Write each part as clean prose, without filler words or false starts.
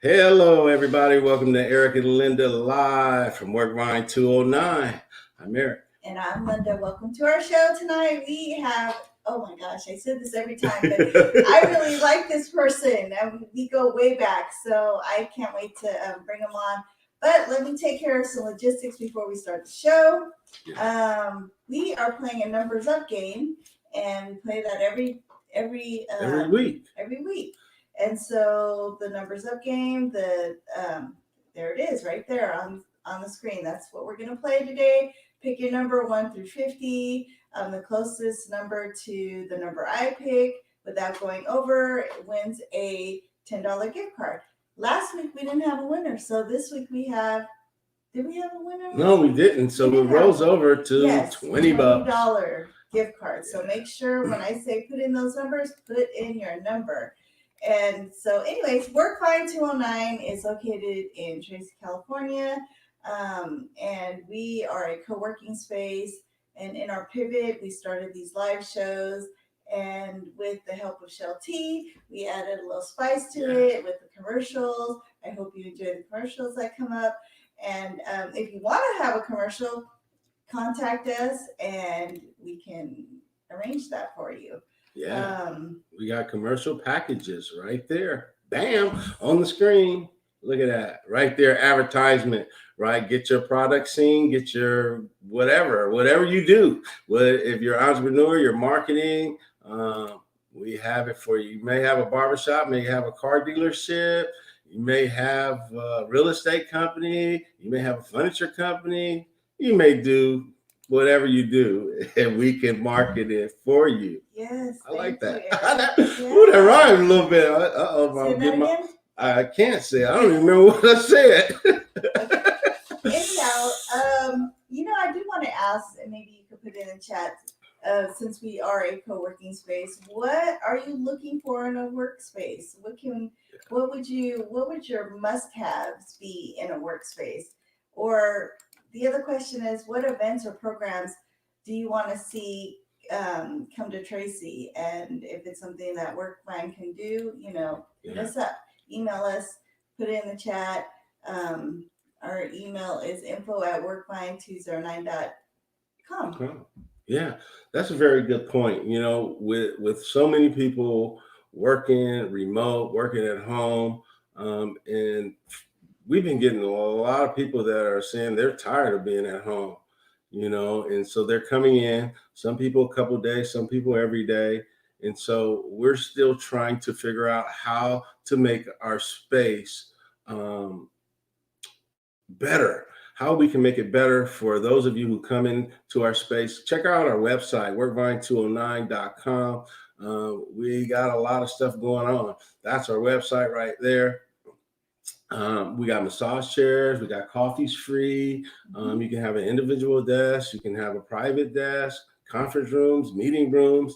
Hello, everybody. Welcome to Eric and Linda live from Workvine 209. I'm Eric. And I'm Linda. Welcome to our show tonight. We have, oh my gosh, I said this every time, but I really like this person. We go way back, so I can't wait to bring him on. But let me take care of some logistics before we start the show. We are playing a numbers up game, and we play that every week. Every week. And so the numbers up game, there it is right there on the screen. That's what we're going to play today. Pick your number 1 through 50. The closest number to the number I pick without going over wins a $10 gift card. Last week we didn't have a winner, so this week we have. Did we have a winner? No, we didn't. So it rolls over to $20 gift card. So make sure when I say put in those numbers, put in your number. And so, anyways, Workvine 209 is located in Tracy, California. And we are a co-working space. And in our pivot, we started these live shows. And with the help of Shell T, we added a little spice to it with the commercials. I hope you enjoy the commercials that come up. And if you want to have a commercial, contact us and we can arrange that for you. Yeah, we got commercial packages right there. Bam, on the screen. Look at that right there. Advertisement, right? Get your product seen, get your whatever you do. If you're an entrepreneur, you're marketing, we have it for you. You may have a barbershop, may have a car dealership, you may have a real estate company, you may have a furniture company, you may do whatever you do, and we can market it for you. Yes, I like that. Ooh, that rhymed a little bit. I can't say it. I don't even remember what I said. Anyhow, I do want to ask, and maybe you could put it in the chat, since we are a co-working space, what are you looking for in a workspace? What would your must-haves be in a workspace? Or the other question is, what events or programs do you want to see come to Tracy? And if it's something that Workvine can do, hit us up. Email us, put it in the chat. Our email is info@workvine209.com. Yeah, that's a very good point. With so many people working remote, working at home, and we've been getting a lot of people that are saying they're tired of being at home, and so they're coming in. Some people a couple of days, some people every day. And so we're still trying to figure out how to make our space better, how we can make it better for those of you who come into our space. Check out our website, workvine209.com. We got a lot of stuff going on. That's our website right there. We got massage chairs, we got coffees free. You can have an individual desk, you can have a private desk, conference rooms, meeting rooms.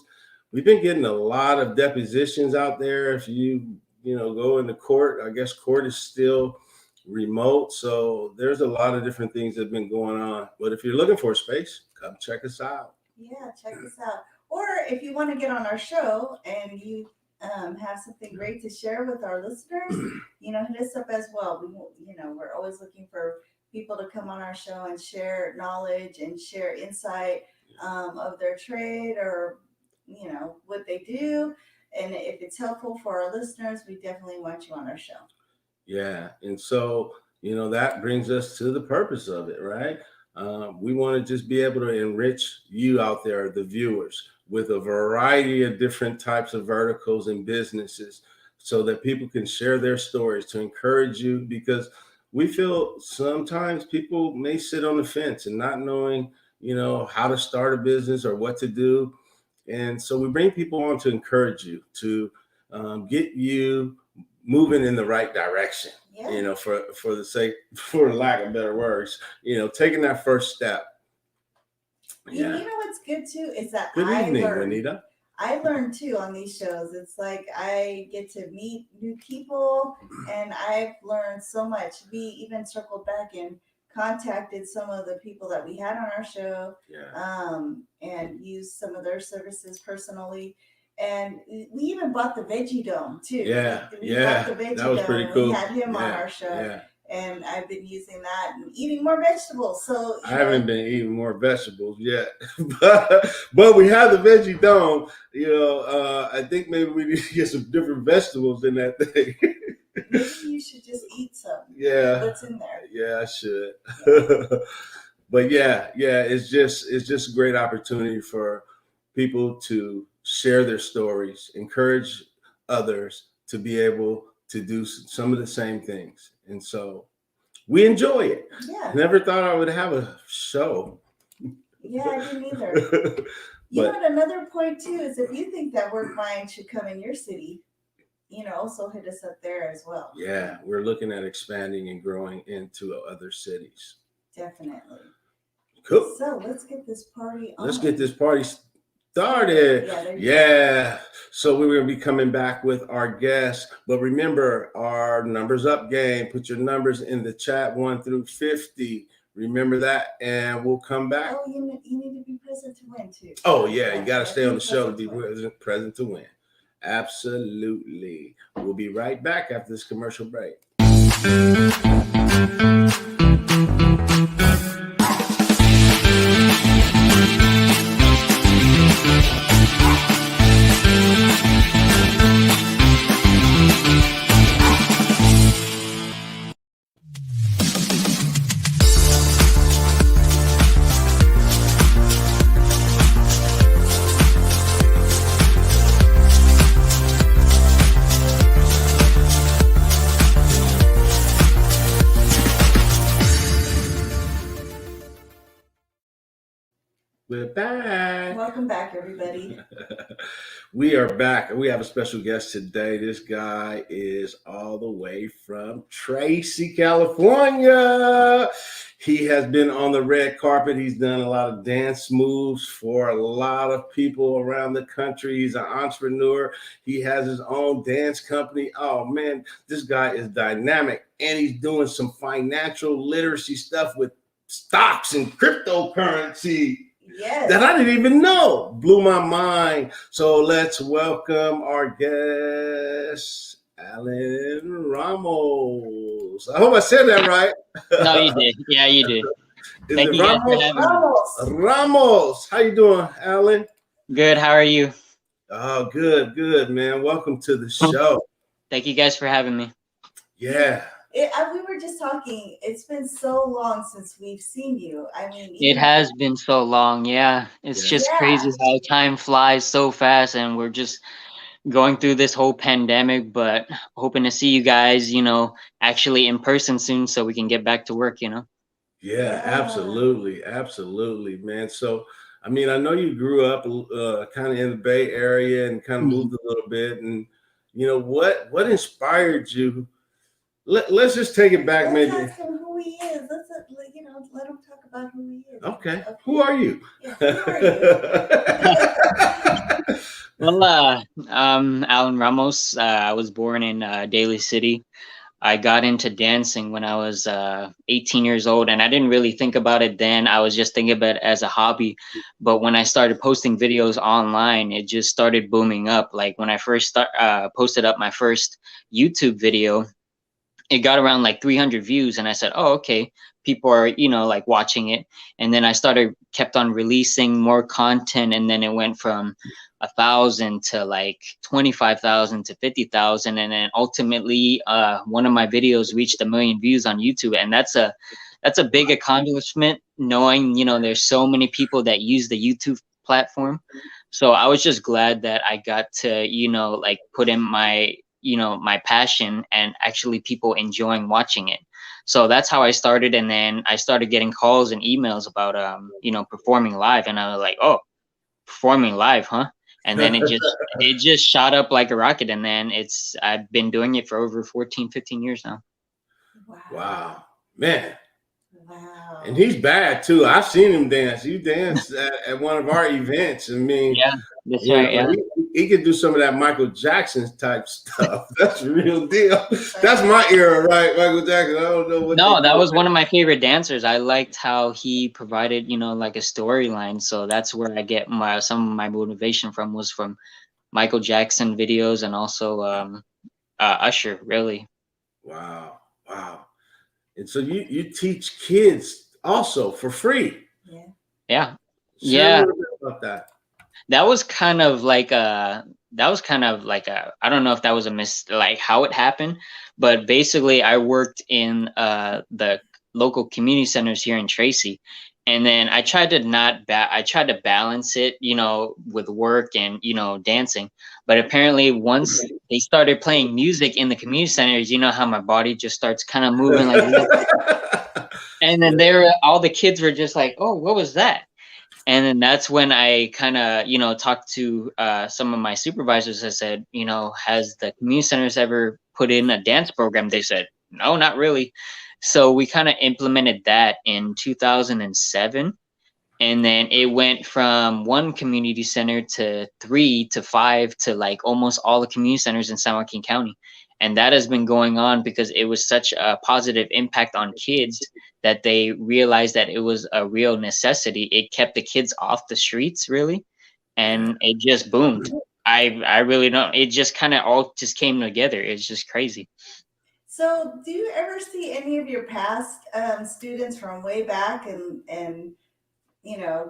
We've been getting a lot of depositions out there. If you go into court, I guess court is still remote. So there's a lot of different things that have been going on. But if you're looking for a space, come check us out. Yeah, check us out. Or if you want to get on our show and you have something great to share with our listeners, hit us up as well. We're always looking for people to come on our show and share knowledge and share insight of their trade or what they do. And if it's helpful for our listeners, we definitely want you on our show. Yeah. And so, that brings us to the purpose of it, right? We want to just be able to enrich you out there, the viewers, with a variety of different types of verticals and businesses so that people can share their stories to encourage you, because we feel sometimes people may sit on the fence and not knowing, how to start a business or what to do. And so we bring people on to encourage you, to get you moving in the right direction, for the sake, for lack of better words, taking that first step. Yeah. You know what's good too is that Good evening, Juanita. I learned too on these shows. It's like I get to meet new people, and I've learned so much. We even circled back and contacted some of the people that we had on our show, and used some of their services personally. And we even bought the veggie dome too. Yeah, we bought the veggie that was dome pretty and cool. we had him on our show. And I've been using that and eating more vegetables. So I haven't been eating more vegetables yet, but we have the veggie dome. I think maybe we need to get some different vegetables in that thing. Maybe you should just eat some. Yeah, what's in there? Yeah, I should. Yeah. But yeah, it's just a great opportunity for people to share their stories, encourage others to be able to do some of the same things, and so we enjoy it. Yeah. Never thought I would have a show. Yeah, I didn't either. You know what, another point too is if you think that Work Fine should come in your city, also hit us up there as well. Yeah, we're looking at expanding and growing into other cities. Definitely. Cool. So let's get this party on. Let's get this party started. Yeah. So we're going to be coming back with our guests. But remember, our numbers up game. Put your numbers in the chat 1 through 50. Remember that, and we'll come back. Oh, you need to be present to win too. Oh, yeah. You got to stay on the show to be present to win. Absolutely. We'll be right back after this commercial break. We're back. Welcome back, everybody. We are back. We have a special guest today. This guy is all the way from Tracy, California. He has been on the red carpet. He's done a lot of dance moves for a lot of people around the country. He's an entrepreneur. He has his own dance company. Oh, man, this guy is dynamic. And he's doing some financial literacy stuff with stocks and cryptocurrency. Yes. That I didn't even know. Blew my mind. So let's welcome our guest, Alan Ramos. I hope I said that right. No, you did. Yeah, you did. Thank you Ramos. How you doing, Alan? Good. How are you? Oh, good, man. Welcome to the show. Thank you guys for having me. Yeah. We were just talking. It's been so long since we've seen you. I mean, it has been so long. Yeah, it's just crazy how time flies so fast, and we're just going through this whole pandemic. But hoping to see you guys, actually in person soon, so we can get back to work. Yeah, absolutely, man. So, I mean, I know you grew up kind of in the Bay Area and kind of moved a little bit, and what inspired you? Let's just take it back. Let's ask him who he is. Let him talk about who he is. Okay. Who are you? Yeah, who are you? Well, I'm Alan Ramos. I was born in Daly City. I got into dancing when I was 18 years old, and I didn't really think about it then. I was just thinking about it as a hobby. But when I started posting videos online, it just started booming up. Like when I first posted up my first YouTube video, it got around like 300 views, and I said, oh, okay, people are, like watching it. And then I kept on releasing more content, and then it went from 1,000 to like 25,000 to 50,000. And then ultimately, one of my videos reached 1 million views on YouTube. And that's a big accomplishment, knowing, there's so many people that use the YouTube platform. So I was just glad that I got to, like put in my passion and actually people enjoying watching it. So that's how I started. And then I started getting calls and emails about, performing live. And I was like, oh, performing live, huh? And then it just shot up like a rocket. And then I've been doing it for over 14, 15 years now. Wow, man. Wow. And he's bad too. I've seen him dance. You danced at one of our events. I mean, yeah, that's right. Yeah. He could do some of that Michael Jackson type stuff. That's the real deal. That's my era, right? Michael Jackson. I don't know what. No, that was one of my favorite dancers. I liked how he provided, like a storyline. So that's where I get some of my motivation from, was from Michael Jackson videos, and also Usher, really. Wow. Wow. And so you teach kids also for free. Yeah. Yeah. Share a Yeah. little bit about that. That was kind of like I don't know if that was a like how it happened, but basically I worked in the local community centers here in Tracy. And then I tried to not I tried to balance it, you know, with work and, you know, dancing. But apparently once they started playing music in the community centers, you know how my body just starts kind of moving like this. And then all the kids were just like, "Oh, what was that?" And then that's when I kind of, you know, talked to some of my supervisors. I said, you know, has the community centers ever put in a dance program? They said, no, not really. So we kind of implemented that in 2007. And then it went from one community center to 3 to 5 to like almost all the community centers in San Joaquin County. And that has been going on because it was such a positive impact on kids that they realized that it was a real necessity. It kept the kids off the streets, really, and it just boomed. I really don't. It just kind of all just came together. It's just crazy. So, do you ever see any of your past students from way back and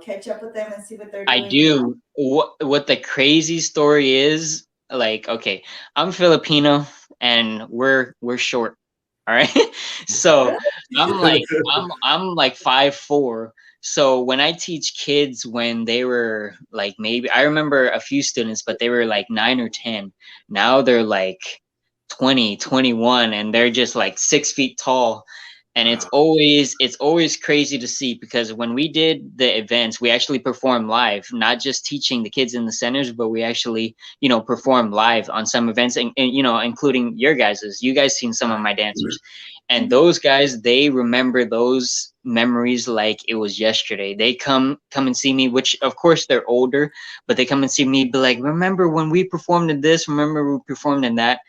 catch up with them and see what they're I doing now? do. What the crazy story is, like, okay, I'm Filipino and we're short. All right. So I'm like 5'4". So when I teach kids when they were like, maybe I remember a few students, but they were like 9 or 10. Now they're like 20, 21, and they're just like 6 feet tall. And it's always crazy to see, because when we did the events, we actually performed live, not just teaching the kids in the centers, but we actually, you know, performed live on some events, and you know, including your guys's. You guys seen some of my dancers, and those guys, they remember those memories like it was yesterday. They come and see me, which of course they're older, but they come and see me, be like, remember when we performed in this? Remember we performed in that?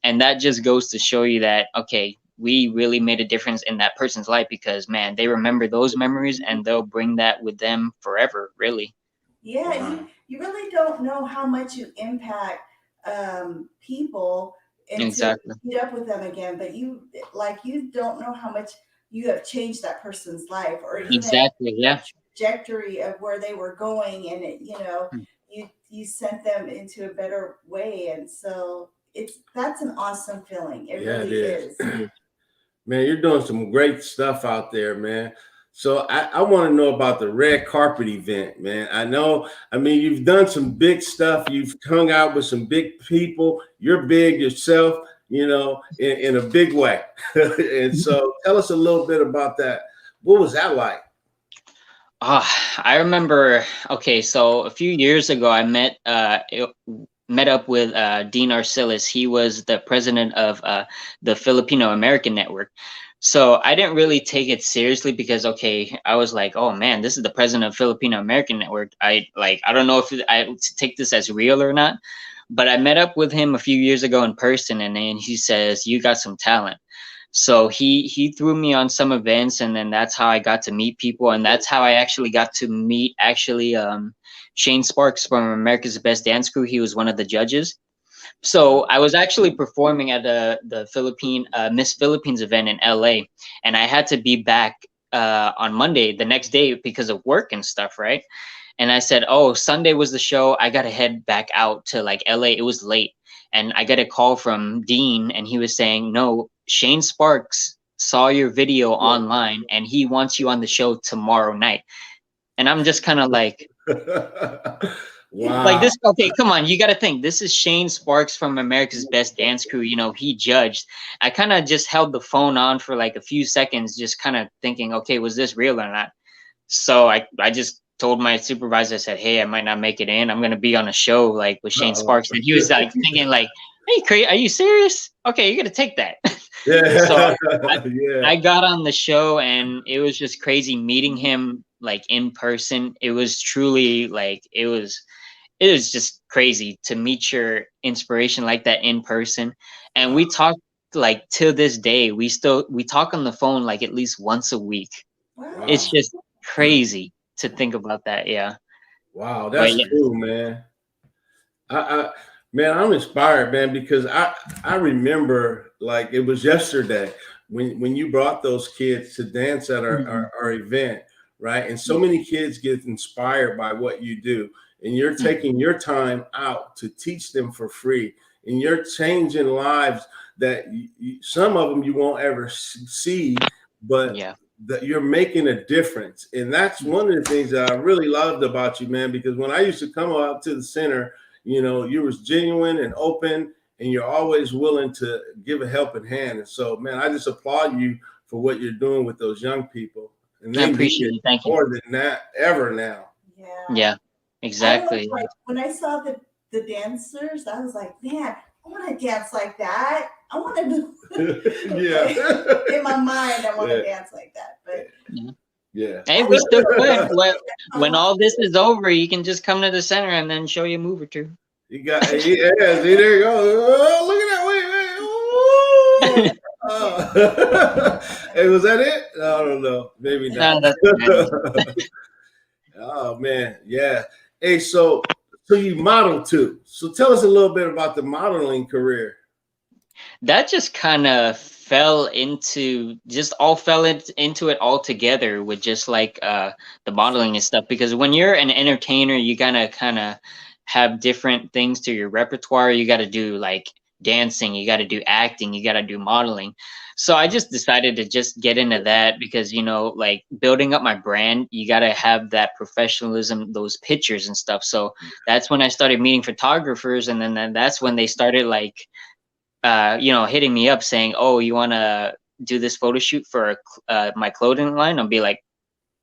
And that just goes to show you that, okay, we really made a difference in that person's life, because man, they remember those memories and they'll bring that with them forever, really. Yeah, you really don't know how much you impact people until Exactly. you meet up with them again. But you don't know how much you have changed that person's life, or even Exactly. the Yeah. trajectory of where they were going, and you sent them into a better way, and so that's an awesome feeling. It Yeah, it really is. is. Man, you're doing some great stuff out there, man. So I want to know about the red carpet event, man. I mean, you've done some big stuff. You've hung out with some big people. You're big yourself, you know, in a big way. And so tell us a little bit about that. What was that like? I remember. Okay, so a few years ago, I met up with Dean Arcilis. He was the president of the Filipino American Network. So I didn't really take it seriously because, okay, I was like, oh man, this is the president of Filipino American Network. I don't know if I take this as real or not, but I met up with him a few years ago in person, and then he says, you got some talent. So he threw me on some events, and then that's how I got to meet people, and that's how I actually got to meet Shane Sparks from America's Best Dance Crew. He was one of the judges. So I was actually performing at the Philippine Miss Philippines event in LA, and I had to be back on Monday, the next day, because of work and stuff, right? And I said, oh, Sunday was the show. I got to head back out to like LA. It was late. And I got a call from Dean, and he was saying, no, Shane Sparks saw your video online and he wants you on the show tomorrow night. And I'm just kind of like, Wow. this, okay, come on, you got to think, this is Shane Sparks from America's Best Dance Crew. You know, he judged. I kind of just held the phone on for like a few seconds, just kind of thinking, okay, was this real or not? So I just told my supervisor, I said, hey, I might not make it in. I'm going to be on a show like with Shane Sparks. And he was like thinking like, hey, crazy, are you serious? Okay, you're going to take that. Yeah. So Yeah. I got on the show, and it was just crazy meeting him like in person. It was truly like, it was just crazy to meet your inspiration like that in person. And we talked like till this day. We talk on the phone like at least once a week. Wow. It's just crazy to think about that. Yeah. Wow, But that's yeah, cool, man. I man, I'm inspired, man, because I remember like it was yesterday when you brought those kids to dance at our event, right? And so many kids get inspired by what you do, and you're taking your time out to teach them for free, and you're changing lives that some of them you won't ever see, but that you're making a difference. And that's one of the things that I really loved about you, man, because when I used to come out to the center, you know, you was genuine and open, and you're always willing to give a helping hand. And so, man, I just applaud you for what you're doing with those young people. And I appreciate it. Thank you. More than that ever now. Yeah, exactly. Like, when I saw the dancers, I was like, man, I want to dance like that. I want to do in my mind, I want to dance like that. But hey, we still could. When all this is over, you can just come to the center and then show you a move or two. You got see, there you go. Oh, look at that. Wait. Oh. Hey, was that it? I don't know. Maybe not. Oh man, yeah. Hey, so you model too. So tell us a little bit about the modeling career. That just kind of fell into it all together with just like the modeling and stuff, because when you're an entertainer, you gotta kind of have different things to your repertoire. You got to do like dancing, you got to do acting, you got to do modeling. So I just decided to just get into that because, you know, like building up my brand, you got to have that professionalism, those pictures and stuff. So that's when I started meeting photographers, and then that's when they started like you know, hitting me up saying, oh, you want to do this photo shoot for my clothing line? I'll be like,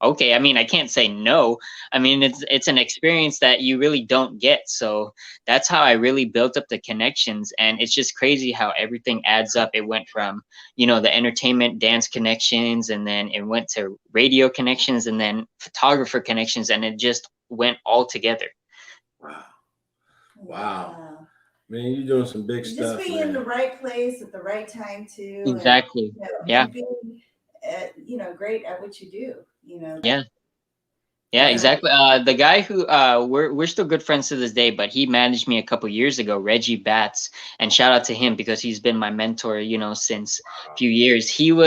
okay. I mean, I can't say no. I mean, it's an experience that you really don't get. So that's how I really built up the connections. And it's just crazy how everything adds up. It went from, you know, the entertainment dance connections, and then it went to radio connections, and then photographer connections, and it just went all together. Wow. Man, you're doing some big stuff. Just being in the right place at the right time too. Exactly. And, you know, being, you know, great at what you do. You know. Yeah, exactly. The guy who we're still good friends to this day, but he managed me a couple years ago, Reggie Batts, and shout out to him because he's been my mentor, you know, since a few years. He's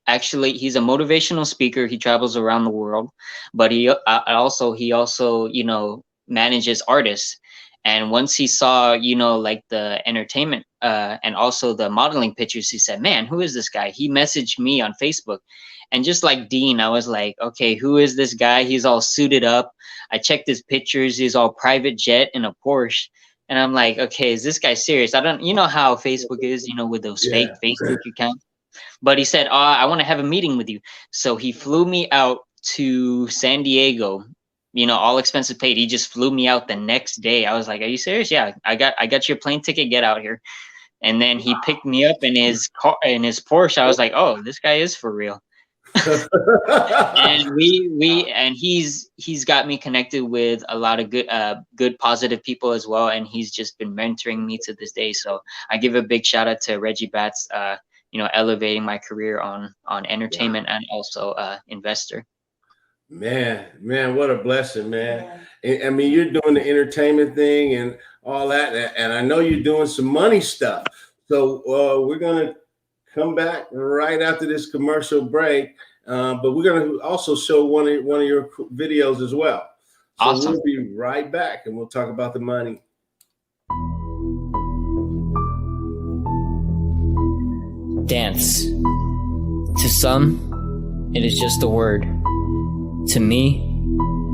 a motivational speaker. He travels around the world, but he also, you know, manages artists. And once he saw, you know, like the entertainment and also the modeling pictures, he said, man, who is this guy? He messaged me on Facebook. And just like Dean, I was like, okay, who is this guy? He's all suited up. I checked his pictures. He's all private jet in a Porsche. And I'm like, okay, is this guy serious? You know how Facebook is, you know, with those fake Facebook accounts. But he said, I want to have a meeting with you. So he flew me out to San Diego. You know, all expenses paid. He just flew me out the next day. I was like, are you serious? Yeah, I got your plane ticket. Get out here. And then he picked me up in his car, in his Porsche. I was like, oh, this guy is for real. And he's got me connected with a lot of good positive people as well. And he's just been mentoring me to this day. So I give a big shout out to Reggie Batts, you know, elevating my career on entertainment and also investor. Man, what a blessing, man. Yeah. I mean, you're doing the entertainment thing and all that, and I know you're doing some money stuff. So we're going to come back right after this commercial break, but we're going to also show one of your videos as well. So awesome. We'll be right back, and we'll talk about the money. Dance. To some, it is just a word. To me,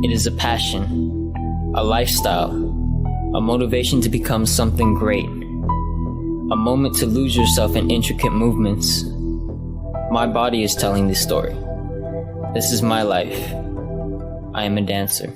it is a passion, a lifestyle, a motivation to become something great, a moment to lose yourself in intricate movements. My body is telling this story. This is my life. I am a dancer.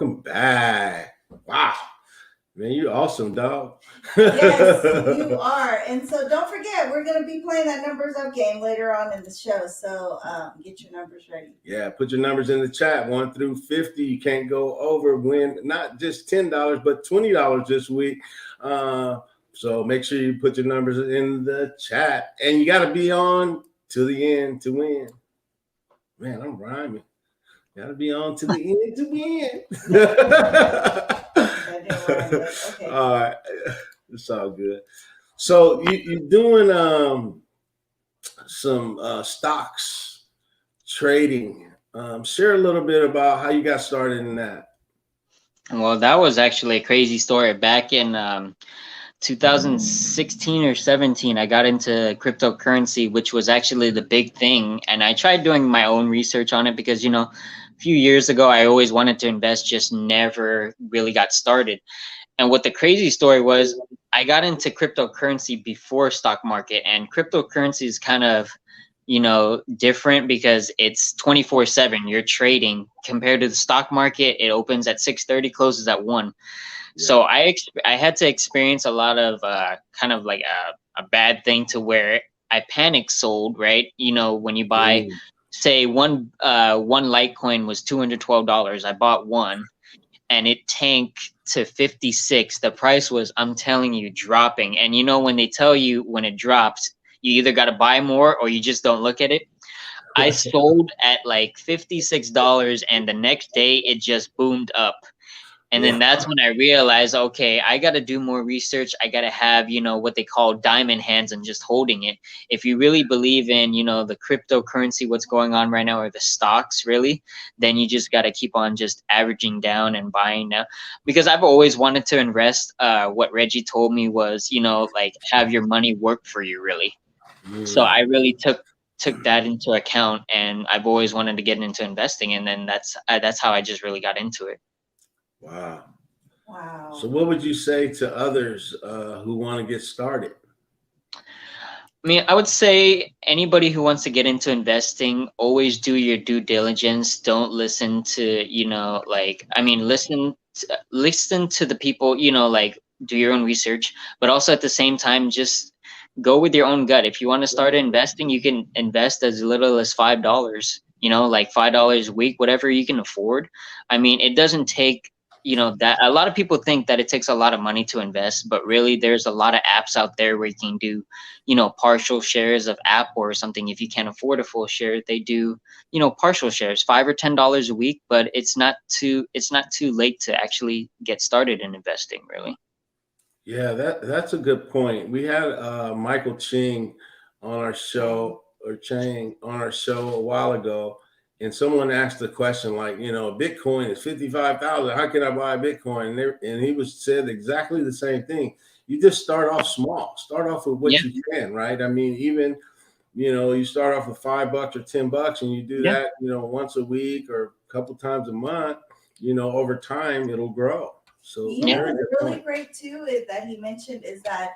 welcome back. Wow. Man, you're awesome, dog. Yes, you are. And so don't forget, we're going to be playing that numbers up game later on in the show. So get your numbers ready. Yeah, put your numbers in the chat, 1 through 50. You can't go over. Win not just $10, but $20 this week. So make sure you put your numbers in the chat. And you got to be on to the end to win. Man, I'm rhyming. Got to be on to the end to win. Okay. All right. It's all good. So you're doing some stocks trading. Share a little bit about how you got started in that. Well, that was actually a crazy story. Back in 2016 or 17, I got into cryptocurrency, which was actually the big thing. And I tried doing my own research on it because, a few years ago, I always wanted to invest, just never really got started. And what the crazy story was, I got into cryptocurrency before stock market, and cryptocurrency is kind of, different because it's 24/7. You're trading compared to the stock market. It opens at 6:30, closes at 1. Yeah. So I had to experience a lot of kind of like a bad thing to where I panic sold, right? When you buy, say one Litecoin was $212. I bought one, and it tanked to 56. The price was, I'm telling you, dropping. And when they tell you when it drops, you either got to buy more or you just don't look at it. I sold at like $56, and the next day it just boomed up. And then that's when I realized, okay, I got to do more research. I got to have, what they call diamond hands and just holding it. If you really believe in, the cryptocurrency, what's going on right now, or the stocks really, then you just got to keep on just averaging down and buying now. Because I've always wanted to invest. What Reggie told me was, like have your money work for you really. So I really took that into account, and I've always wanted to get into investing. And then that's how I just really got into it. Wow. Wow. So what would you say to others who want to get started? I mean, I would say anybody who wants to get into investing, always do your due diligence. Don't listen to, listen to the people, like do your own research, but also at the same time, just go with your own gut. If you want to start investing, you can invest as little as $5, like $5 a week, whatever you can afford. I mean, it doesn't take that a lot of people think that it takes a lot of money to invest, but really there's a lot of apps out there where you can do, partial shares of app or something. If you can't afford a full share, they do, partial shares, $5 or $10 a week, but it's not too late to actually get started in investing really. Yeah, that's a good point. We had Michael Ching on our show, or Chang on our show a while ago, and someone asked the question like, Bitcoin is 55,000. How can I buy a Bitcoin? And he said exactly the same thing. You just start off small. Start off with what you can, right? I mean, even you start off with $5 or $10, and you do that, once a week or a couple times a month. Over time it'll grow. So what's really great too is that he mentioned is that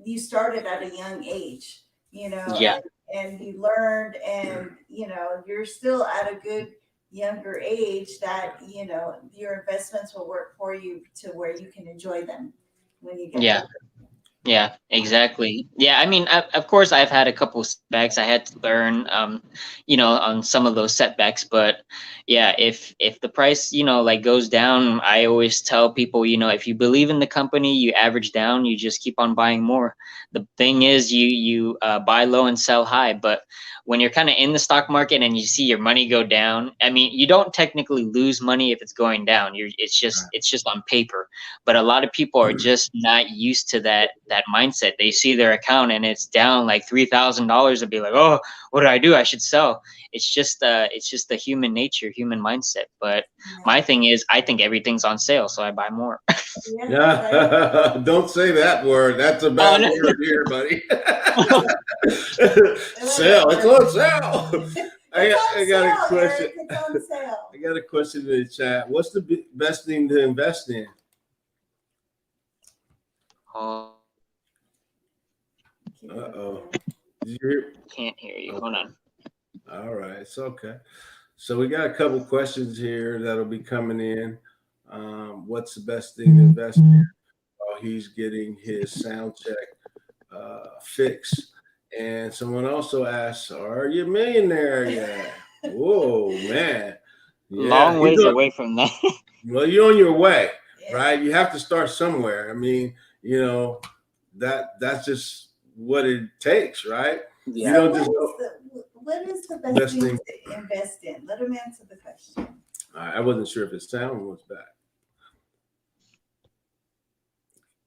you started at a young age, and you learned, and you're still at a good younger age that your investments will work for you to where you can enjoy them when you get older. Yeah, exactly. Yeah, I mean, of course, I've had a couple setbacks. I had to learn, on some of those setbacks. But yeah, if the price, goes down, I always tell people, if you believe in the company, you average down, you just keep on buying more. The thing is, you buy low and sell high. But when you're kind of in the stock market and you see your money go down, I mean, you don't technically lose money if it's going down. It's just on paper. But a lot of people are just not used to that mindset. They see their account and it's down like $3,000 and be like, oh, what do I do? I should sell. It's just the human nature, human mindset. But my thing is, I think everything's on sale, so I buy more. Yeah, don't say that word. That's a bad word here, buddy. Sale. It's on sale. I got a question. It's on sale. I got a question in the chat. What's the best thing to invest in? Uh-oh. Did you hear? Can't hear you. Hold on. All right. It's okay. So we got a couple questions here that'll be coming in. What's the best thing to invest in while he's getting his sound check fix? And someone also asks, "Are you a millionaire yet?" Whoa, man! Yeah, Long ways away from that. well, you're on your way, Yeah. right? You have to start somewhere. I mean, you know, that's just what it takes, right? You Yeah. don't just What is the best Best thing thing. to invest in? Let him answer the question. I wasn't sure if his sound was back.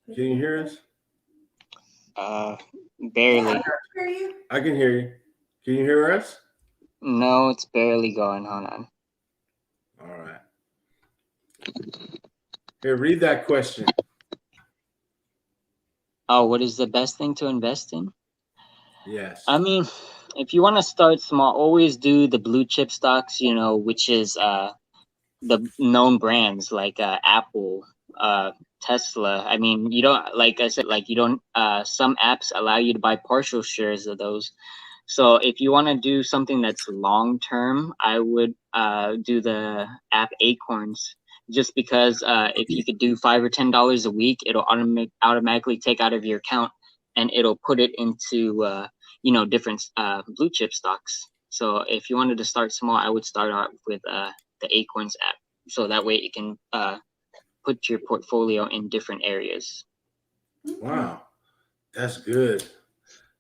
Can you hear us? Uh, Yeah, barely. I can hear you. I can hear you. Can you hear us? No, it's barely going. Hold on. All right. Here, read that question. Oh, what is the best thing to invest in? Yes. I mean, if you want to start small, always do the blue chip stocks, which is the known brands like Apple, Tesla. I mean, you don't, like I said, like you don't, some apps allow you to buy partial shares of those. So if you want to do something that's long term, I would do the app Acorns, just because if you could do $5 or $10 a week, it'll automatically take out of your account and it'll put it into different blue chip stocks. So if you wanted to start small, I would start out with the Acorns app, so that way it can put your portfolio in different areas. Wow, that's good.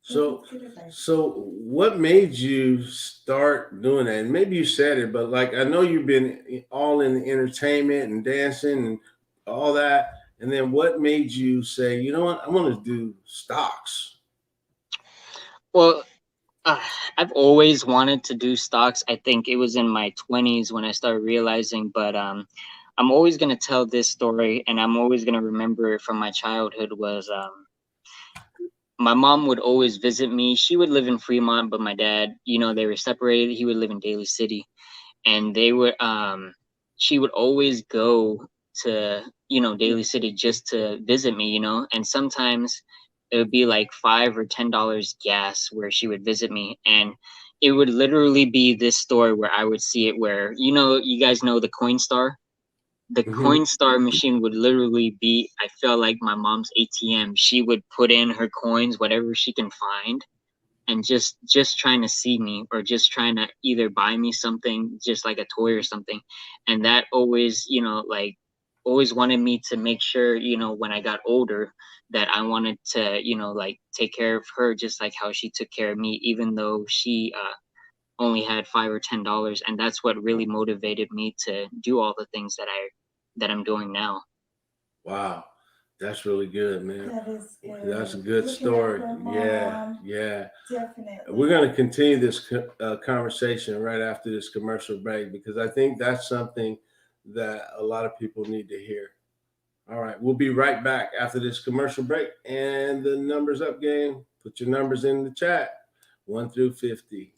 So, Good advice. so what made you start doing that? And maybe you said it, but like I know you've been all in the entertainment and dancing and all that. And then what made you say, you know what, I want to do stocks? Well, I've always wanted to do stocks. I think it was in my 20s when I started realizing, but I'm always going to tell this story and I'm always going to remember it from my childhood. Was my mom would always visit me. She would live in Fremont, but my dad, they were separated. He would live in Daly City, and they were she would always go to Daly City just to visit me, and sometimes it would be like $5 or $10 gas where she would visit me, and it would literally be this store where I would see it, where you guys know the Coinstar. The Mhm. Coinstar machine would literally be, I felt like my mom's ATM. She would put in her coins, whatever she can find, and just trying to see me, or just trying to either buy me something, just like a toy or something. And that always, like, always wanted me to make sure, when I got older, that I wanted to, like, take care of her just like how she took care of me, even though she only had $5 or $10. And that's what really motivated me to do all the things that I'm doing now. Wow, that's really good, man. That is good. That's a good Looking story. out for Yeah, Mom. yeah. Definitely. We're going to continue this conversation right after this commercial break because I think that's something that a lot of people need to hear. All right, we'll be right back after this commercial break. And the numbers up, gang. Put your numbers in the chat, 1 through 50.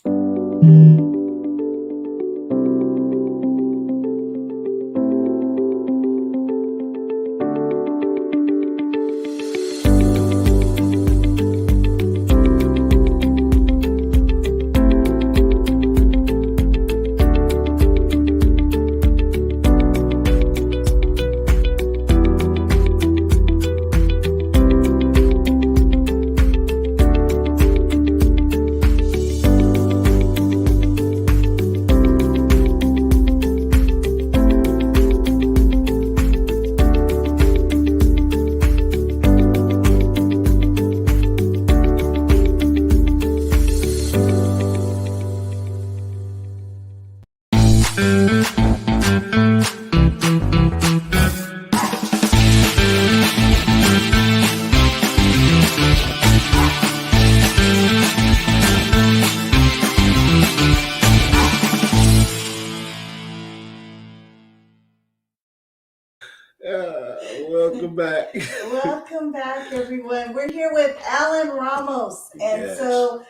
Welcome back. Welcome back, everyone. We're here with Alan Ramos, and Yes. so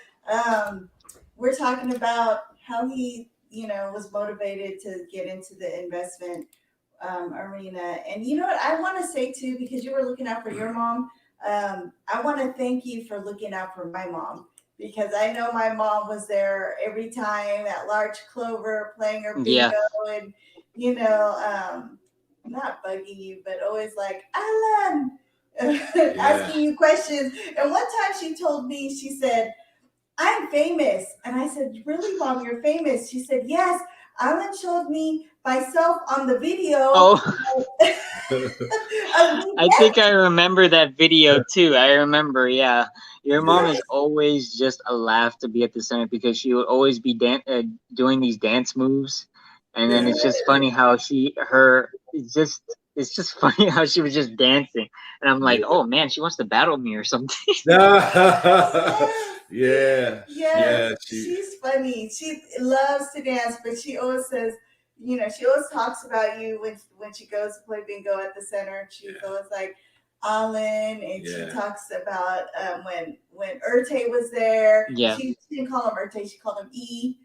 we're talking about how he, was motivated to get into the investment arena. And you know what I want to say too, because you were looking out for your mom. I want to thank you for looking out for my mom, because I know my mom was there every time at Large Clover playing her Yeah. bingo and, you know, not bugging you, but always like, Alan, asking you questions. And one time she told me, she said, I'm famous. And I said, really, Mom, you're famous? She said, yes. Alan showed me myself on the video. Oh, I think I remember that video too. I remember, yeah. Your mom is always just a laugh to be at the center because she would always be doing these dance moves, and then it's just funny how it's just funny how she was just dancing, and I'm like, oh man, she wants to battle me or something. Yeah. She's funny. She loves to dance, but she always says, you know, she always talks about you when she goes to play bingo at the center. She's always like Alan, and she talks about when Urte was there. Yeah. She didn't call him Urte, she called him E.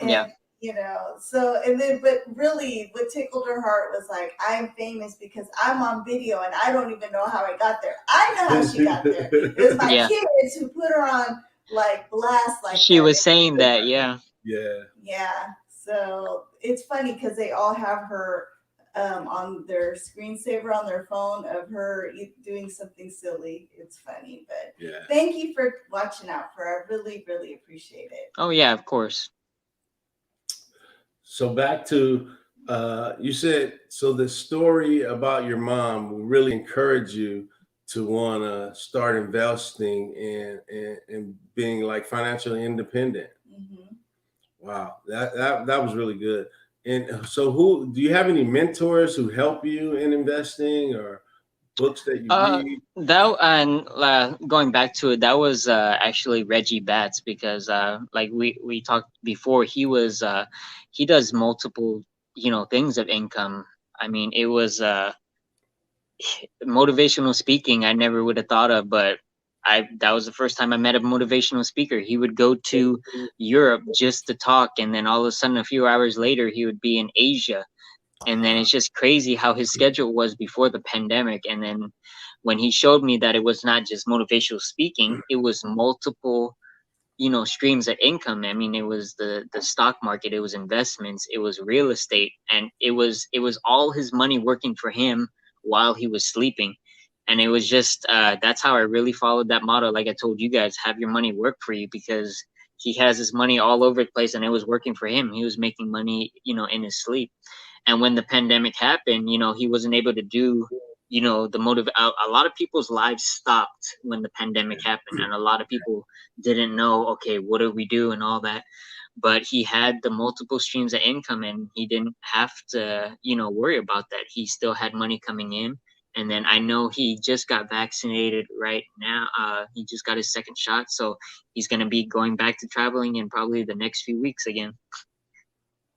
Yeah. You know, so and then but really what tickled her heart was like, I'm famous because I'm on video and I don't even know how I got there. I know how she got there. It was my kids who put her on like blast like she that. was saying that, Yeah. So it's funny because they all have her on their screensaver on their phone of her doing something silly. It's funny, but thank you for watching out for her. I really, really appreciate it. Oh yeah, of course. So back to you said, so the story about your mom will really encourage you to want to start investing and being like financially independent. Mm-hmm. Wow, that was really good. And so, who do you have any mentors who help you in investing or books that you read? That and going back to it, that was actually Reggie Batts because like we talked before, he does multiple things of income. I mean, it was motivational speaking. I never would have thought of, but that was the first time I met a motivational speaker. He would go to Europe just to talk, and then all of a sudden, a few hours later, he would be in Asia. And then it's just crazy how his schedule was before the pandemic. And then when he showed me that it was not just motivational speaking, it was multiple, streams of income. I mean, it was the stock market, it was investments, it was real estate, and it was all his money working for him while he was sleeping. And it was just that's how I really followed that motto. Like I told you guys, have your money work for you, because he has his money all over the place and it was working for him. He was making money, in his sleep. And when the pandemic happened, he wasn't able to do, the motive. A lot of people's lives stopped when the pandemic happened, and a lot of people didn't know, okay, what do we do and all that. But he had the multiple streams of income, and he didn't have to, worry about that. He still had money coming in. And then I know he just got vaccinated right now. He just got his second shot, so he's going to be going back to traveling in probably the next few weeks again.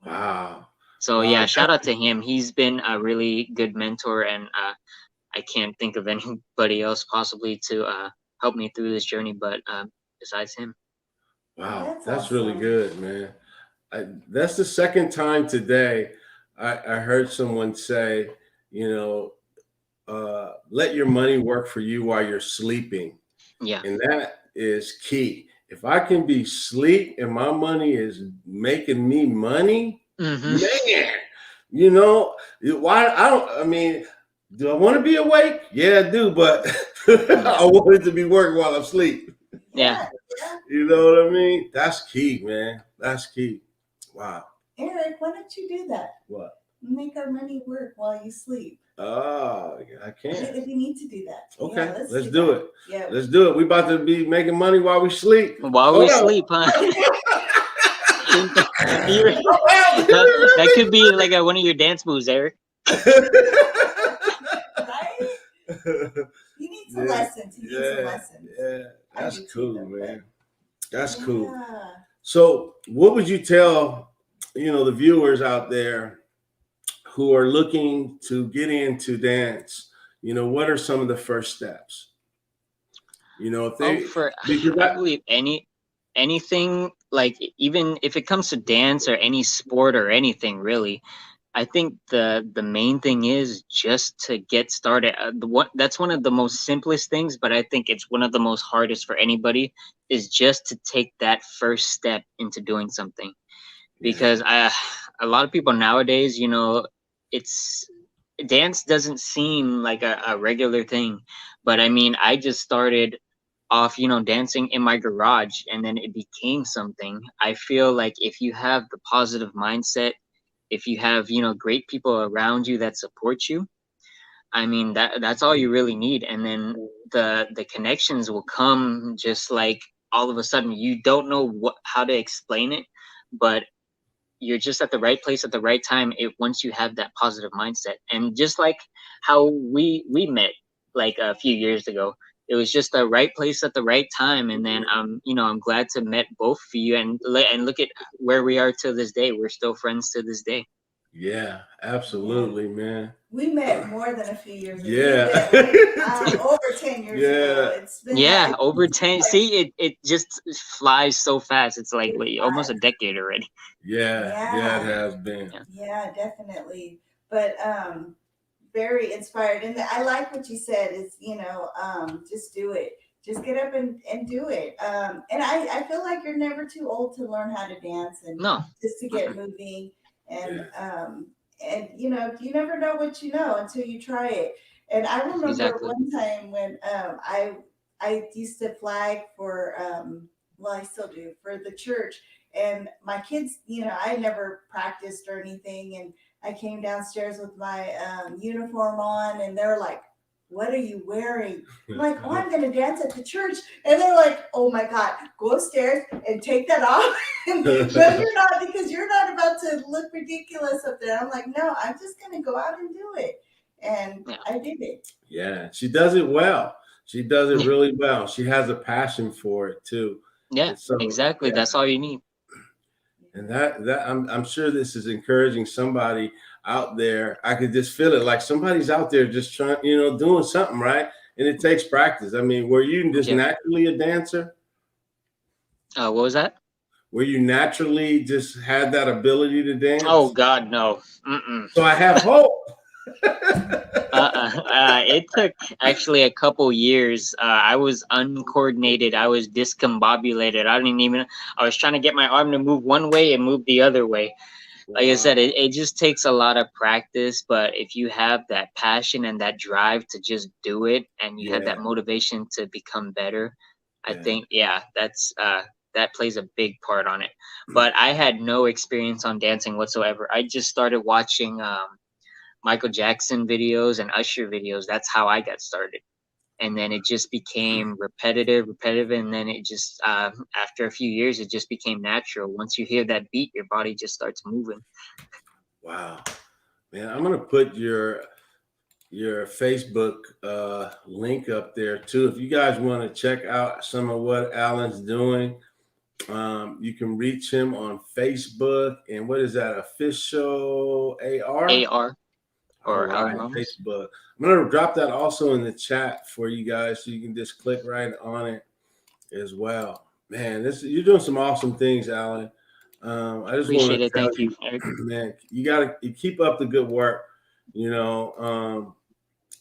Wow. So yeah, shout out to him. He's been a really good mentor, and I can't think of anybody else possibly to help me through this journey, but besides him. Wow, that's really good, man. That's the second time today I heard someone say, let your money work for you while you're sleeping. Yeah. And that is key. If I can be asleep and my money is making me money, man, do I want to be awake? Yeah, I do, but I want it to be working while I'm asleep. Yeah. You know what I mean? That's key, man. That's key. Wow. Eric, why don't you do that? What? Make our money work while you sleep. Oh, I can't. We need to do that. Okay, yeah, let's do it. Yeah. Let's do it. We about to be making money while we sleep. While we sleep, huh? that could be like one of your dance moves, Eric. Right? You need some lessons. You need some lessons. Yeah, that's cool, man. That's cool. Yeah. So, what would you tell, the viewers out there who are looking to get into dance? What are some of the first steps? If they I believe anything, like even if it comes to dance or any sport or anything really, I think the main thing is just to get started. That's one of the most simplest things, but I think it's one of the most hardest for anybody is just to take that first step into doing something. Because a lot of people nowadays, you know, it's dance doesn't seem like a regular thing, but I mean, I just started off, you know, dancing in my garage, and then it became something. I feel like if you have the positive mindset, if you have, you know, great people around you that support you, I mean, that's all you really need. And then the connections will come just like all of a sudden. You don't know how to explain it, but you're just at the right place at the right time once you have that positive mindset. And just like how we met like a few years ago, it was just the right place at the right time. And then you know, I'm glad to met both of you, and look at where we are to this day. We're still friends to this day. Yeah, absolutely, man. We met more than a few years ago. Yeah. We met, like, over 10 years ago. It's been like, Over 10. See, it just flies so fast. It's like almost a decade already. Yeah, it has been. Yeah, definitely. But very inspired. And I like what you said is, you know, just do it. Just get up and do it. And I feel like you're never too old to learn how to dance and just to get moving. And you know, you never know what you know until you try it. And I remember one time when I used to flag for well, I still do, for the church. And my kids, you know, I never practiced or anything. And I came downstairs with my uniform on, and they're like, "What are you wearing?" I'm like, "Oh, I'm going to dance at the church." And they're like, "Oh my God, go upstairs and take that off." No, you're not, because you're not about to look ridiculous up there. I'm like, "No, I'm just going to go out and do it." And I did it. Yeah, she does it well. She does it really well. She has a passion for it too. Yeah, so, exactly. That's all you need. And that I'm sure this is encouraging somebody out there. I could just feel it, like somebody's out there just trying, you know, doing something, right? And it takes practice. I mean, were you just naturally a dancer? What was that? Were you naturally just had that ability to dance? Oh God, no. So I have hope. It took actually a couple years. I was uncoordinated. I was discombobulated. I was trying to get my arm to move one way and move the other way. Like I said, it just takes a lot of practice. But if you have that passion and that drive to just do it, and you have that motivation to become better, I think, that plays a big part on it. But I had no experience on dancing whatsoever. I just started watching Michael Jackson videos and Usher videos. That's how I got started. And then it just became repetitive. And then it just, after a few years, it just became natural. Once you hear that beat, your body just starts moving. Wow, man, I'm going to put your Facebook link up there too. If you guys want to check out some of what Alan's doing, you can reach him on Facebook. And what is that? Official AR? Or on Facebook. I'm going to drop that also in the chat for you guys, so you can just click right on it as well. Man, you're doing some awesome things, Alan. I just appreciate it. Thank you, Eric. Man, you keep up the good work, you know,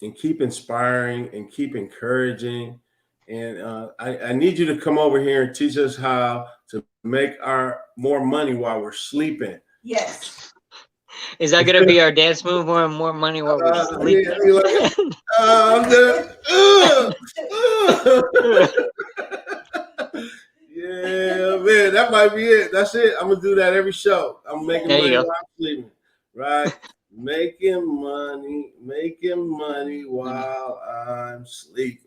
and keep inspiring and keep encouraging. And I need you to come over here and teach us how to make more money while we're sleeping. Yes. Is that gonna be our dance move, or more money while we're sleeping? Yeah, man, that might be it. That's it. I'm gonna do that every show. I'm making money while I'm sleeping, right? making money while I'm sleeping.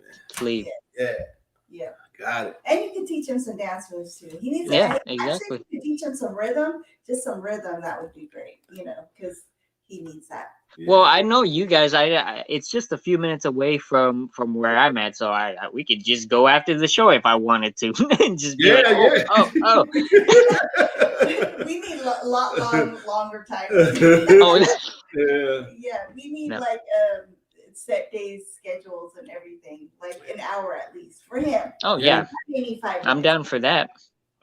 Yeah. Got it. And you can teach him some dance moves too. He needs exactly. Actually, you can teach him some rhythm. Just some rhythm, that would be great, you know, because he needs that. Yeah. Well, I know you guys. It's just a few minutes away from where I'm at, so we could just go after the show if I wanted to. And just be oh. We need a lot longer time. Yeah, we need like set days, schedules, and everything, like an hour at least for him. Oh yeah, I'm down for that.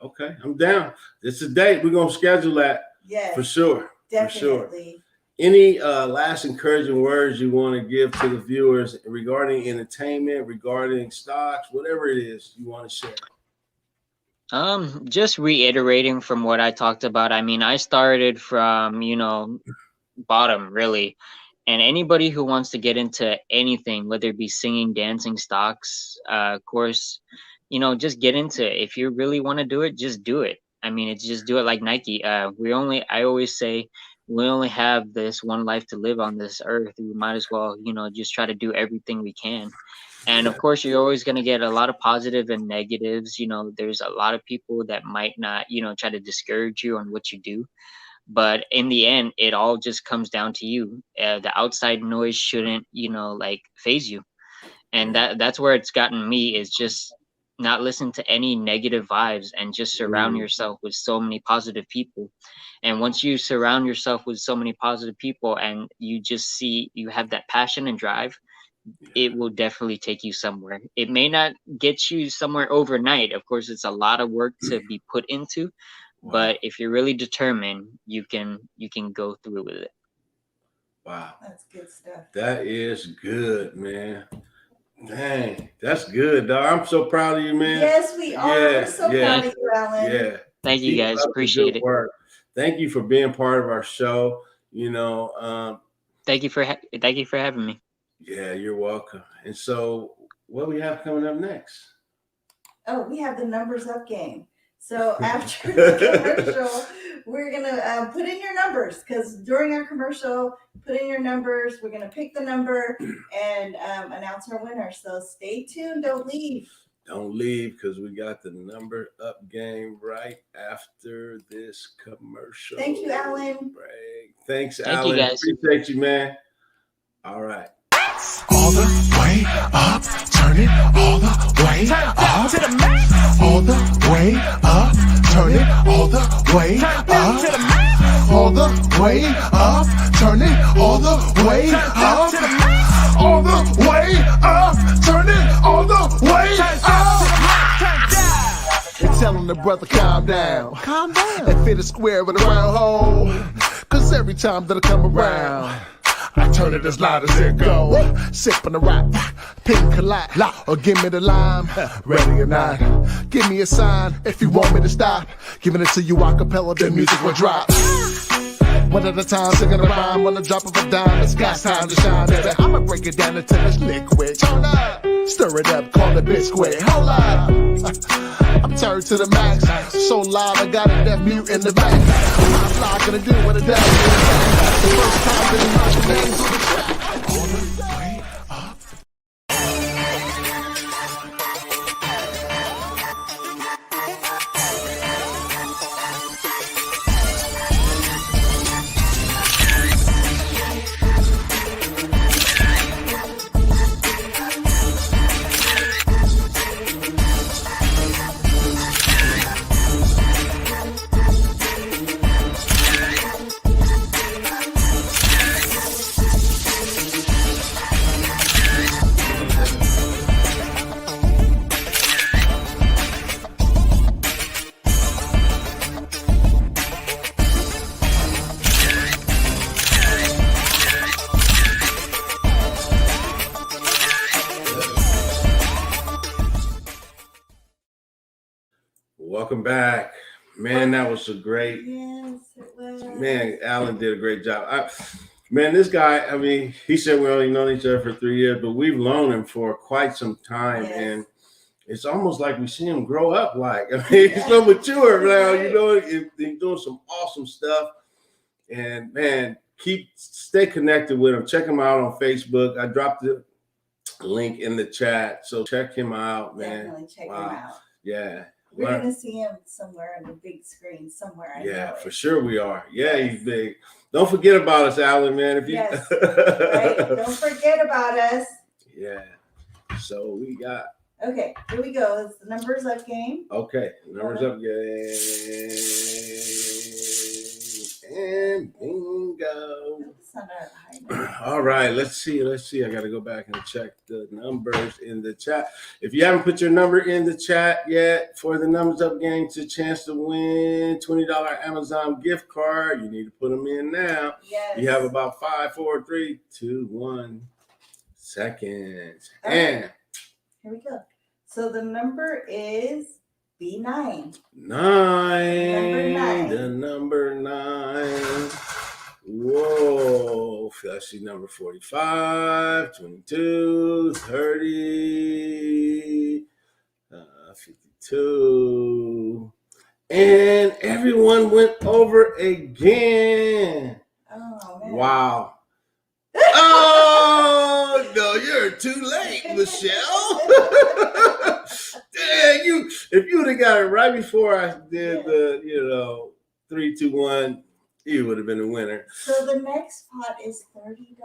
Okay, I'm down. It's a date. We're gonna schedule that. Yeah, for sure. Definitely. Any last encouraging words you want to give to the viewers regarding entertainment, regarding stocks, whatever it is you want to share? Just reiterating from what I talked about. I mean, I started from, bottom really. And anybody who wants to get into anything, whether it be singing, dancing, stocks, course, just get into it. If you really want to do it, just do it. I mean, it's just do it like Nike. I always say, we only have this one life to live on this earth. We might as well, just try to do everything we can. And of course, you're always going to get a lot of positive and negatives. There's a lot of people that might not, try to discourage you on what you do. But in the end, it all just comes down to you. The outside noise shouldn't, like phase you. And that's where it's gotten me, is just not listen to any negative vibes and just surround yourself with so many positive people. And once you surround yourself with so many positive people and you just see you have that passion and drive, it will definitely take you somewhere. It may not get you somewhere overnight. Of course, it's a lot of work to be put into, but if you're really determined, you can go through with it. Wow. That's good stuff. That is good, man. Dang, that's good, dog. I'm so proud of you, man. Yes, we are. We're so proud of you, Alan. Yeah. Thank you, guys. Appreciate it. Work. Thank you for being part of our show. Thank you for having me. Yeah, you're welcome. And so, what we have coming up next? Oh, we have the numbers up game. So after the commercial, we're gonna put in your numbers, because during our commercial, put in your numbers. We're gonna pick the number and announce our winner. So stay tuned. Don't leave. Don't leave, because we got the number up game right after this commercial. Thank you, Alan. Break. Thanks, Thank Alan. you, guys. Appreciate you, man. All right. All the way up, turn it all the way up to the max. All the way up, turn it all the way up. All the way up, turn it all the way up. All the way up, turn it all the way up. And telling the brother calm down, and fit a square with a round hole. Cause every time that I come around, I turn it as loud as it go. Sipping the rap, pink collide, or give me the lime. Ready or not, give me a sign if you want me to stop. Giving it to you a cappella, the music will drop. One at a time, singing a rhyme on the drop of a dime. It's got time to shine, baby. I'ma break it down until it's liquid. Turn up, stir it up, call it biscuit. Hold up, I'm turned to the max. So loud, I got a deaf mute in the back. I'm not gonna do what it does. The first time that my name's on the track. All the way up. Welcome back. Man, that was a great. Yes, it was. Man, Alan did a great job. Man, this guy, I mean, he said we only known each other for 3 years, but we've known him for quite some time. Yes. And it's almost like we see him grow up. Like, I mean, he's so mature now, he's doing some awesome stuff. And man, stay connected with him. Check him out on Facebook. I dropped the link in the chat. So check him out, man. Definitely check him out. Yeah. We're going to see him somewhere on the big screen somewhere. Yeah, for sure we are. Yeah, he's big. Don't forget about us, Alan, man. Yes, right. Don't forget about us. Yeah. So we got. Okay, here we go. It's the numbers up game. Okay, numbers up game. And bingo. That's not a high number. All right, let's see. I got to go back and check the numbers in the chat. If you haven't put your number in the chat yet for the Numbers Up game to chance to win $20 Amazon gift card, you need to put them in now. Yes. You have about 5, 4, 3, 2, 1 seconds. All And here we go. So the number is B9. 9. The number 9. Whoa, I see number 45, 22, 30, 52. And everyone went over again. Oh, man. Wow. Oh, no, you're too late, Michelle. Dang, if you would have got it right before I did the, 3, 2, 1, you would have been the winner. So the next pot is $30.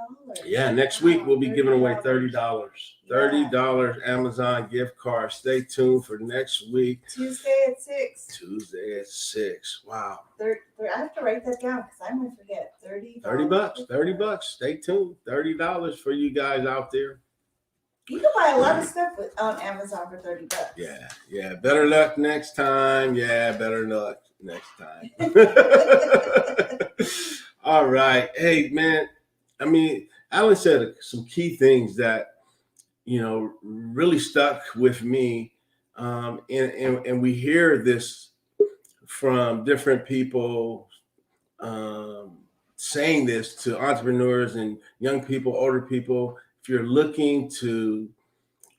Yeah, next week we'll be giving away $30. Yeah. $30 Amazon gift card. Stay tuned for next week. Tuesday at 6. Tuesday at 6. Wow. I have to write that down because I'm going to forget. $30. $30. Stay tuned. $30 for you guys out there. You can buy a lot of stuff on Amazon for $30. Yeah. Better luck next time. Yeah, better luck next time. All right. Hey, man. I mean, Alan said some key things that, really stuck with me. And we hear this from different people saying this to entrepreneurs and young people, older people. If you're looking to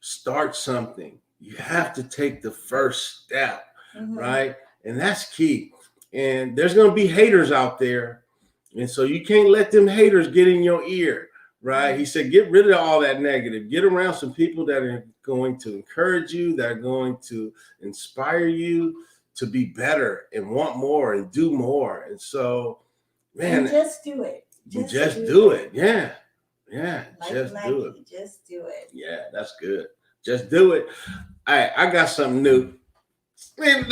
start something, you have to take the first step, right? And that's key. And there's going to be haters out there. And so you can't let them haters get in your ear, right? He said, get rid of all that negative. Get around some people that are going to encourage you, that are going to inspire you to be better and want more and do more. And so, man, and just do it. Just do it. Yeah. Like just Nike, do it. Just do it. Yeah, that's good. Just do it. All right, I got something new. Y'all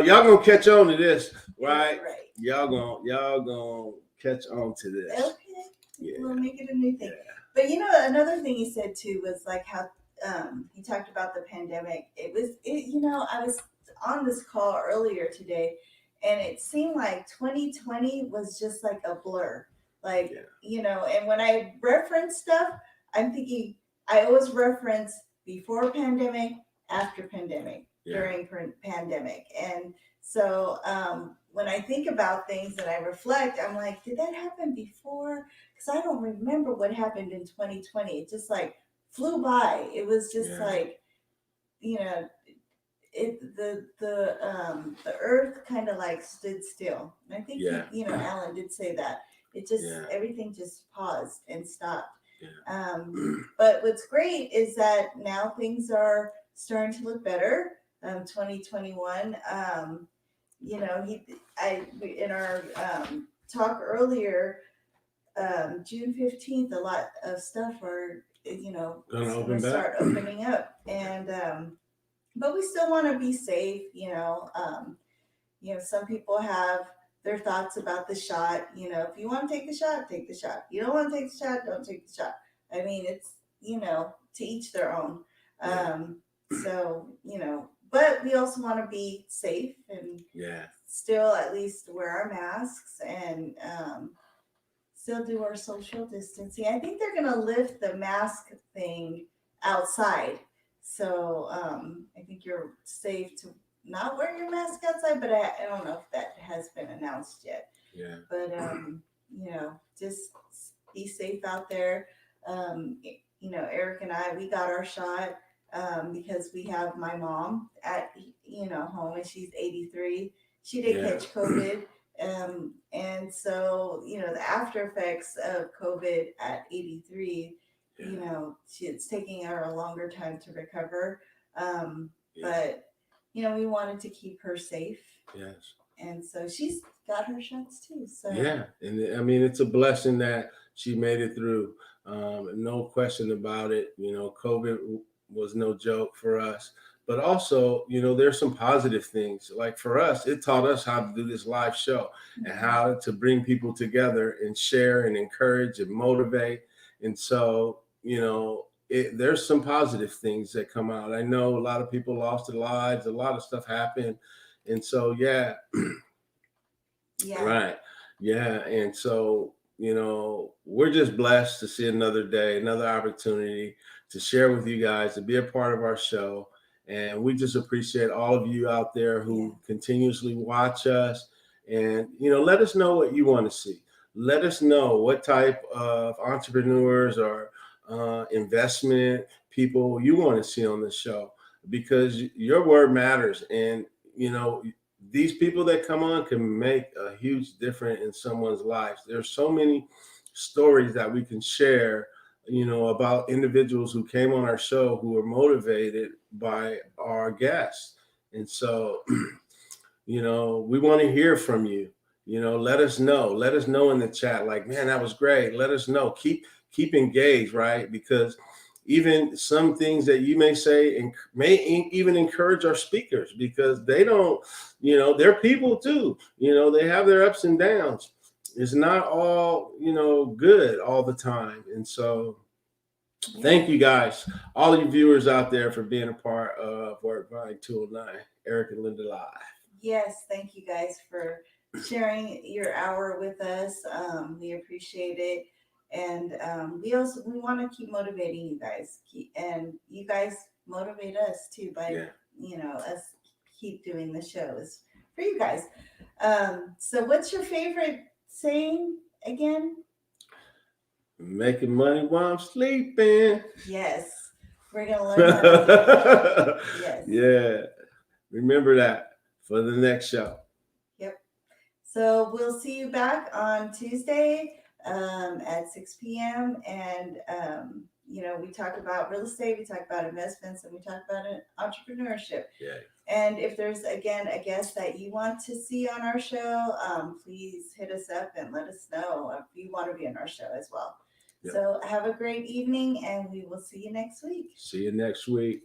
gonna catch on to this, right? Y'all gonna catch on to this. Okay. Yeah. We'll make it a new thing. Yeah. But another thing he said too was like how he talked about the pandemic. I was on this call earlier today, and it seemed like 2020 was just like a blur. Like, and when I reference stuff, I'm thinking I always reference before pandemic, after pandemic, during pandemic. And so when I think about things and I reflect, I'm like, did that happen before? Because I don't remember what happened in 2020. It just like flew by. It was just like, the earth kind of like stood still. And I think Alan did say that. It just everything just paused and stopped. But what's great is that now things are starting to look better. 2021. In our talk earlier, June 15th, a lot of stuff are gonna start opening up, and but we still want to be safe. Some people have their thoughts about the shot. If you want to take the shot, take the shot. You don't want to take the shot, don't take the shot. I mean, it's to each their own. But we also want to be safe and still at least wear our masks and still do our social distancing. I think they're going to lift the mask thing outside. So I think you're safe to not wear your mask outside, but I don't know if that has been announced yet. Yeah. But, just be safe out there. Eric and I, we got our shot. Because we have my mom at home, and she's 83. She did catch COVID, and so the after effects of COVID at 83, it's taking her a longer time to recover. But we wanted to keep her safe. Yes. And so she's got her shots too. So and I mean it's a blessing that she made it through. No question about it. COVID was no joke for us, but also, you know, there's some positive things. Like for us, it taught us how to do this live show and how to bring people together and share and encourage and motivate. And so, you know, there's some positive things that come out. I know a lot of people lost their lives, a lot of stuff happened. And so, yeah. Yeah. Right. Yeah. And so, you know, we're just blessed to see another day, another opportunity to share with you guys, to be a part of our show. And we just appreciate all of you out there who continuously watch us. And, you know, let us know what you want to see. Let us know what type of entrepreneurs or investment people you want to see on the show, because your word matters. And, you know, these people that come on can make a huge difference in someone's lives. There's so many stories that we can share, you know, about individuals who came on our show who were motivated by our guests. And so, you know, we want to hear from you. You know, let us know. Let us know in the chat. Like, man, that was great. Let us know. Keep engaged, right? Because even some things that you may say and may even encourage our speakers, because they don't, you know, they're people too. You know, they have their ups and downs. It's not all, you know, good all the time. And so thank you guys, all you viewers out there, for being a part of Work by 209, Eric and Linda Live. Yes, thank you guys for sharing your hour with us. We appreciate it. And we want to keep motivating you guys, and you guys motivate us too by you know, us keep doing the shows for you guys. So what's your favorite saying again? Making money while I'm sleeping. Yes, we're gonna learn how to do that. Yes. Yeah, remember that for the next show. Yep. So we'll see you back on Tuesday at 6 p.m. And, you know, we talk about real estate, we talk about investments, and we talk about entrepreneurship. Yeah. And if there's, again, a guest that you want to see on our show, please hit us up and let us know if you want to be on our show as well. Yep. So have a great evening, and we will see you next week. See you next week.